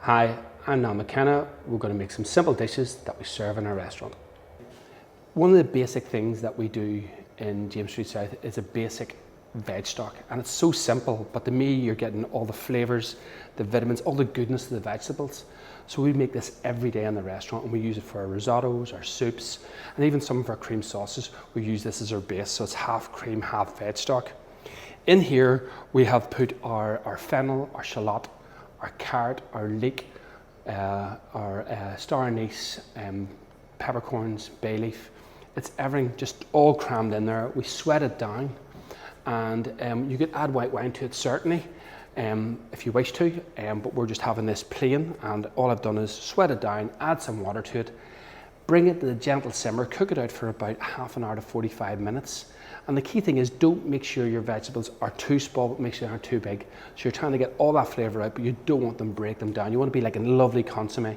Hi, I'm Niall McKenna. We're going to make some simple dishes that we serve in our restaurant. One of the basic things that we do in James Street South is a basic veg stock, and it's so simple, but to me you're getting all the flavours, the vitamins, all the goodness of the vegetables. So we make this every day in the restaurant, and we use it for our risottos, our soups, and even some of our cream sauces. We use this as our base, so it's half cream, half veg stock. In here we have put our fennel, our shallot, our carrot, our leek, our star anise, peppercorns, bay leaf. It's everything just all crammed in there. We sweat it down, and you could add white wine to it certainly, if you wish to, but we're just having this plain, and all I've done is sweat it down, add some water to it, bring it to the gentle simmer, cook it out for about half an hour to 45 minutes. And the key thing is, don't make sure your vegetables are too small, but make sure they aren't too big. So you're trying to get all that flavour out, but you don't want them to break them down. You want to be like a lovely consommé.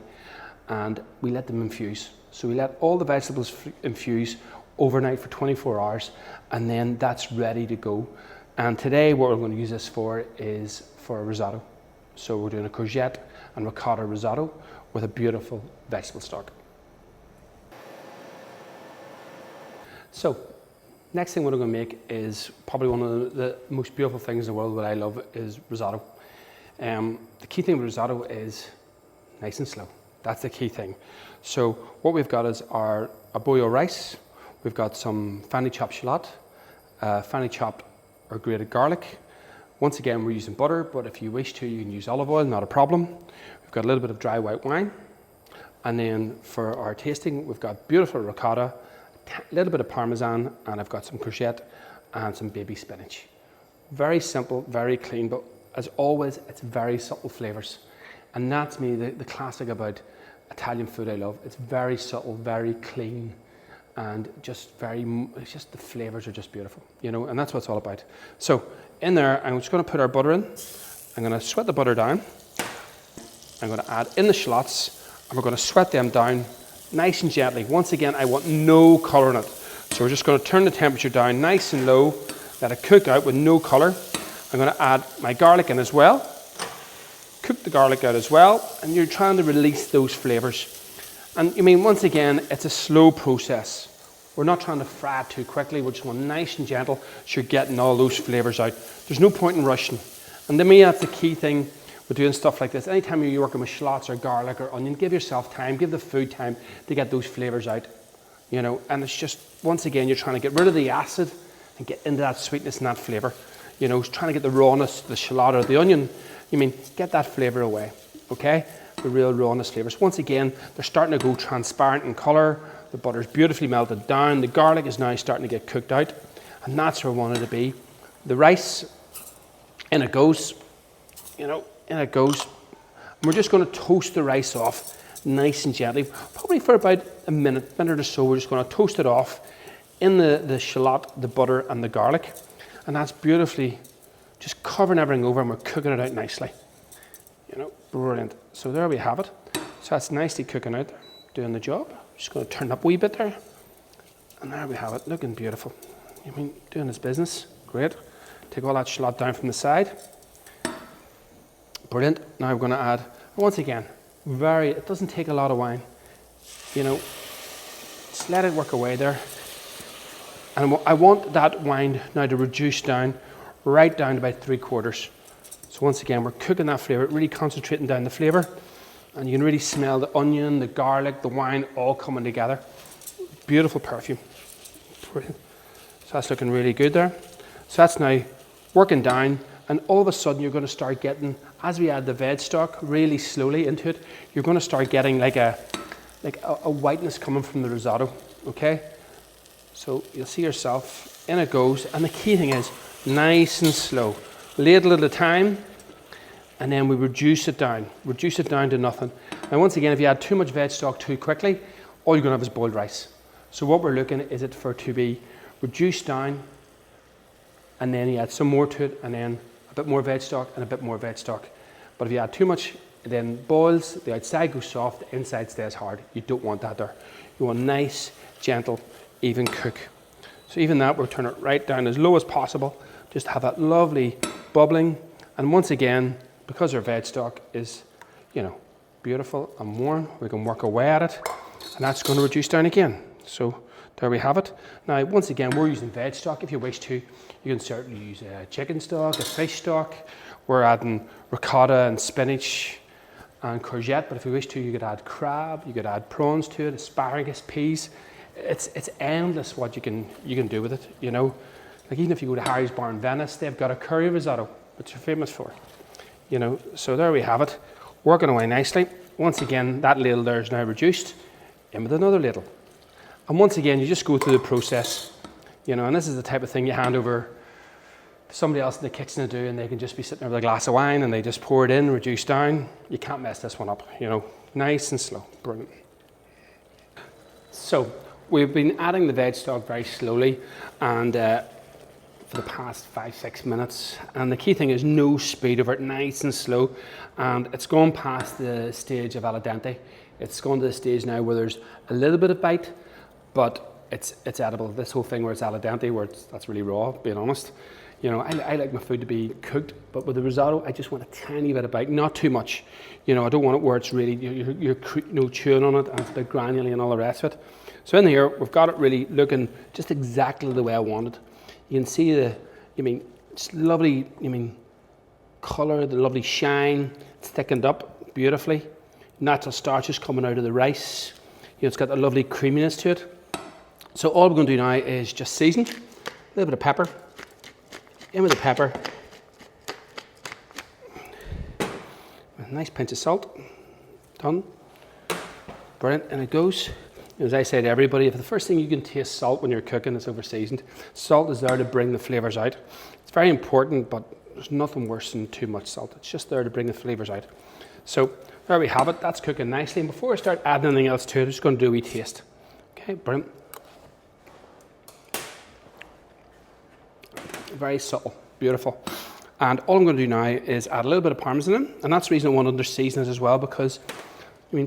And we let them infuse. So we let all the vegetables infuse overnight for 24 hours, and then that's ready to go. And today what we're going to use this for is for a risotto. So we're doing a courgette and ricotta risotto with a beautiful vegetable stock. So next thing we're going to make is probably one of the most beautiful things in the world that I love is risotto. The key thing with risotto is nice and slow. That's the key thing. So what we've got is our bouillon rice. We've got some finely chopped shallot, finely chopped or grated garlic. Once again, we're using butter, but if you wish to, you can use olive oil, not a problem. We've got a little bit of dry white wine. And then for our tasting, we've got beautiful ricotta, a little bit of parmesan, and I've got some courgette and some baby spinach. Very simple, very clean, but as always, it's very subtle flavors. And that's me, the classic about Italian food I love. It's very subtle, very clean, and just it's just the flavors are just beautiful, you know, and that's what it's all about. So in there, I'm just gonna put our butter in. I'm gonna sweat the butter down. I'm gonna add in the shallots, and we're gonna sweat them down nice and gently. Once again, I want no colour in it. So we're just going to turn the temperature down nice and low, let it cook out with no colour. I'm going to add my garlic in as well. Cook the garlic out as well, and you're trying to release those flavours. And I mean, once again, it's a slow process. We're not trying to fry it too quickly. We're just going nice and gentle, so you're getting all those flavours out. There's no point in rushing. And to me, that's the key thing. We're doing stuff like this. Anytime you're working with shallots or garlic or onion, give yourself time, give the food time to get those flavors out, you know. And it's just, once again, you're trying to get rid of the acid and get into that sweetness and that flavor. You know, trying to get the rawness, the shallot or the onion, get that flavor away, okay? The real rawness flavors. Once again, they're starting to go transparent in color. The butter's beautifully melted down. The garlic is now starting to get cooked out. And that's where I wanted to be. The rice, in it goes, you know, in it goes. And we're just going to toast the rice off nice and gently, probably for about a minute or so. We're just going to toast it off in the shallot, the butter and the garlic, and that's beautifully just covering everything over, and we're cooking it out nicely, you know. Brilliant. So there we have it. So that's nicely cooking out there, doing the job. Just going to turn it up a wee bit there, and there we have it, looking beautiful. Doing its business. Great. Take all that shallot down from the side. Brilliant. Now we're going to add, once again, it doesn't take a lot of wine, you know, just let it work away there. And I want that wine now to reduce down, right down to about 3/4. So once again, we're cooking that flavour, really concentrating down the flavour, and you can really smell the onion, the garlic, the wine all coming together. Beautiful perfume. Brilliant. So that's looking really good there. So that's now working down. And all of a sudden, you're going to start getting, as we add the veg stock really slowly into it, you're going to start getting like a whiteness coming from the risotto, okay? So you'll see yourself, in it goes. And the key thing is, nice and slow. Ladle at a time, and then we reduce it down to nothing. And once again, if you add too much veg stock too quickly, all you're going to have is boiled rice. So what we're looking at is it for it to be reduced down, and then you add some more to it, and then a bit more veg stock and a bit more veg stock. But if you add too much, it then boils, the outside goes soft, the inside stays hard. You don't want that there. You want nice, gentle, even cook. So even that, we'll turn it right down as low as possible, just to have that lovely bubbling. And once again, because our veg stock is, you know, beautiful and warm. We can work away at it, and that's going to reduce down again. So there we have it. Now, once again, we're using veg stock. If you wish to, you can certainly use a chicken stock, a fish stock. We're adding ricotta and spinach and courgette, but if you wish to, you could add crab, you could add prawns to it, asparagus, peas. It's endless what you can do with it, you know. Like even if you go to Harry's Bar in Venice, they've got a curry risotto, which they're famous for, you know. So there we have it, working away nicely. Once again, that ladle there is now reduced, in with another ladle. And once again, you just go through the process, you know, and this is the type of thing you hand over to somebody else in the kitchen to do, and they can just be sitting there with a glass of wine and they just pour it in, reduce down. You can't mess this one up, you know, nice and slow, brilliant. So we've been adding the veg stock very slowly and for the past 5-6 minutes, and the key thing is no speed over it, nice and slow, and it's gone past the stage of al dente. It's gone to the stage now where there's a little bit of bite, but it's edible. This whole thing where it's al dente, where that's really raw, being honest. You know, I like my food to be cooked, but with the risotto, I just want a tiny bit of bite, not too much. You know, I don't want it where it's really, you're chewing on it and it's a bit granular and all the rest of it. So in here, we've got it really looking just exactly the way I wanted. You can see just lovely, colour, the lovely shine. It's thickened up beautifully. Natural starches coming out of the rice. You know, it's got a lovely creaminess to it. So all we're going to do now is just season. A little bit of pepper. In with the pepper. A nice pinch of salt. Done. Brilliant. And it goes. As I say to everybody, if the first thing you can taste salt when you're cooking is over seasoned, salt is there to bring the flavours out. It's very important, but there's nothing worse than too much salt. It's just there to bring the flavours out. So there we have it. That's cooking nicely. And before I start adding anything else to it, I'm just going to do a wee taste. Okay, brilliant. Very subtle, beautiful. And all I'm going to do now is add a little bit of parmesan in, and that's the reason I want to under season it as well, because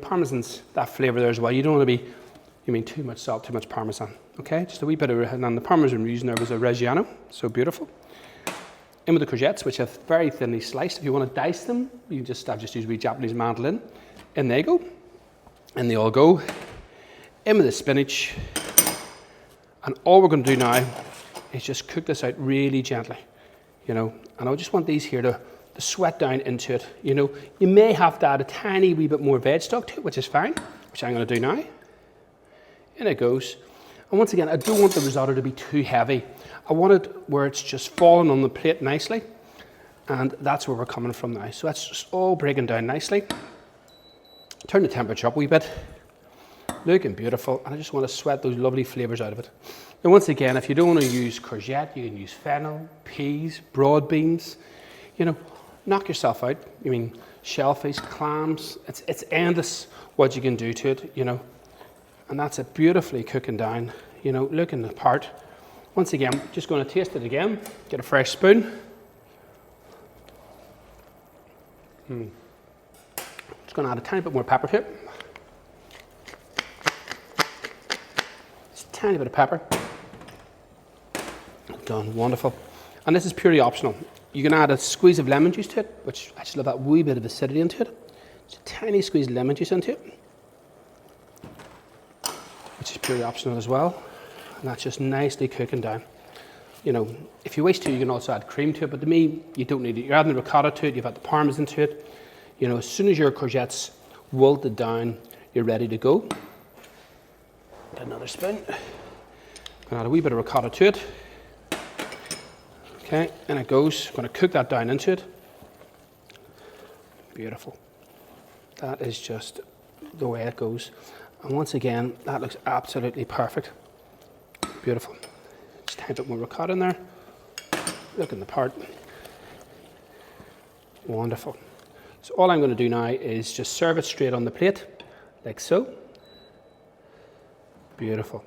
parmesan's that flavour there as well. You don't want to be too much salt, too much parmesan. Okay, just a wee bit of, and the parmesan we're using there was a Reggiano, so beautiful. In with the courgettes, which I've very thinly sliced. If you want to dice them, I've just used a wee Japanese mandolin. In they go, and they all go. In with the spinach, and all we're going to do now is just cook this out really gently, you know. And I just want these here to sweat down into it, you know. You may have to add a tiny wee bit more veg stock to it, which is fine, which I'm going to do now. In it goes. And once again, I don't want the risotto to be too heavy. I want it where it's just falling on the plate nicely, and that's where we're coming from now. So that's just all breaking down nicely. Turn the temperature up a wee bit. Looking beautiful, and I just want to sweat those lovely flavours out of it. And once again, if you don't want to use courgette, you can use fennel, peas, broad beans. You know, knock yourself out. Shellfish, clams. It's endless what you can do to it, you know. And that's it beautifully cooking down, you know, looking the part. Once again, just going to taste it again. Get a fresh spoon. Just going to add a tiny bit more pepper to it. Just a tiny bit of pepper. Done, wonderful. And this is purely optional. You can add a squeeze of lemon juice to it, which I just love that wee bit of acidity into it. Just a tiny squeeze of lemon juice into it, which is purely optional as well. And that's just nicely cooking down. You know, if you wish to, you can also add cream to it, but to me, you don't need it. You're adding the ricotta to it, you've got the parmesan to it. You know, as soon as your courgettes wilted down, you're ready to go. Get another spoon. Add a wee bit of ricotta to it. Okay, and it goes. I'm going to cook that down into it. Beautiful. That is just the way it goes. And once again, that looks absolutely perfect. Beautiful. Just a tiny bit more ricotta in there. Looking the part. Wonderful. So all I'm going to do now is just serve it straight on the plate, like so. Beautiful.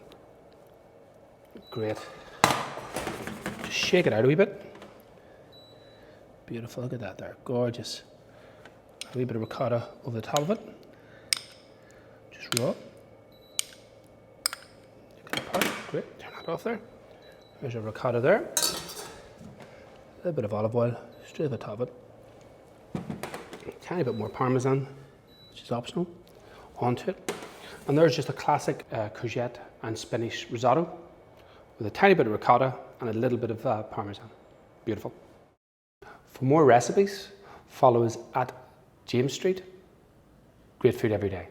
Great. Just shake it out a wee bit. Beautiful, look at that there, gorgeous. A wee bit of ricotta over the top of it. Just raw. Look at the part, great, turn that off there. There's your ricotta there. A little bit of olive oil straight over the top of it. A tiny bit more parmesan. which is optional, onto it. And there's just a classic courgette and spinach risotto with a tiny bit of ricotta and a little bit of parmesan. Beautiful. For more recipes, follow us at James Street. Great food every day.